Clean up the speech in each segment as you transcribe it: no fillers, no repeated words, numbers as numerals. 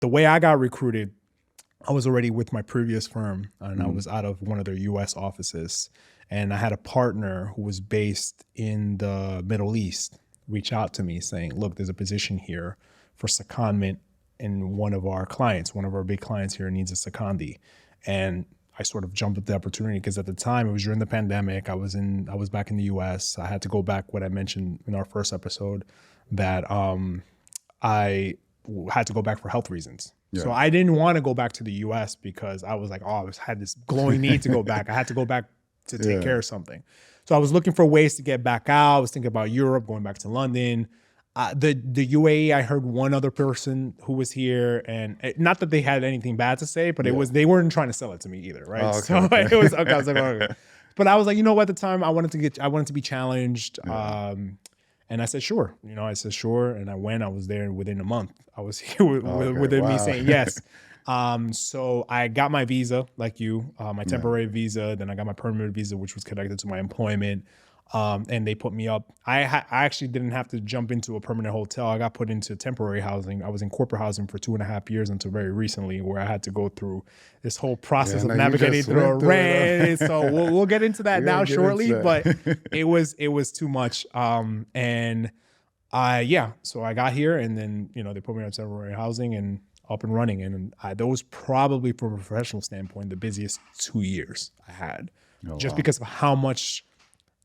the way I got recruited, I was already with my previous firm, and I was out of one of their U.S. offices. And I had a partner who was based in the Middle East reach out to me saying, look, there's a position here for secondment in one of our clients. One of our big clients here needs a secondee. And I sort of jumped at the opportunity because at the time it was during the pandemic. I was back in the US. I had to go back, what I mentioned in our first episode, that I had to go back for health reasons. Yeah. So I didn't want to go back to the US because I was like, had this glowing need to go back. I had to go back to take care of something. So I was looking for ways to get back out. I was thinking about Europe, going back to London. The UAE, I heard one other person who was here, and not that they had anything bad to say, but they weren't trying to sell it to me either, right? Oh, okay, so okay. it was okay. I was like, okay. But I was like, at the time I wanted to be challenged, and I said sure. I said sure, and I went. I was there within a month. I was here within me saying yes. So I got my visa, like you, my temporary visa. Then I got my permanent visa, which was connected to my employment. And they put me up. I actually didn't have to jump into a permanent hotel. I got put into temporary housing. I was in corporate housing for 2.5 years until very recently, where I had to go through this whole process of navigating through a rent. So we'll get into that now shortly, but it was too much. So I got here, and then, they put me on temporary housing and up and running. And that was probably, from a professional standpoint, the busiest 2 years I had, because of how much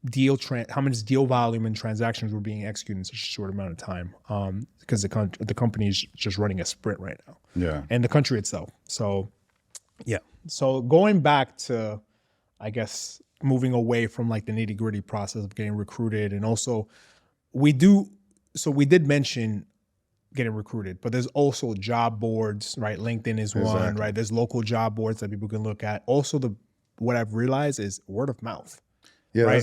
deal volume and transactions were being executed in such a short amount of time, because the company is just running a sprint right now, and the country itself. So going back to, I guess, moving away from like the nitty-gritty process of getting recruited, and also we did mention getting recruited, but there's also job boards, right? LinkedIn is one, right? There's local job boards that people can look at. Also, what I've realized is word of mouth. Yeah, right?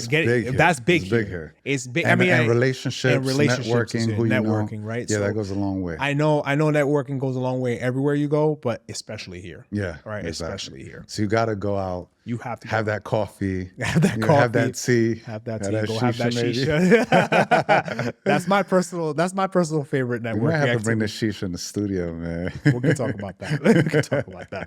That's big here. It's big. And relationships, networking, right? Yeah, that goes a long way. I know networking goes a long way everywhere you go, but especially here. Yeah, right. Exactly. Especially here. So you got to go out. You have to have that coffee. Have that tea. Have that tea. Go have that shisha. That's my personal favorite networking. We might have to bring the shisha in the studio, man. We can talk about that.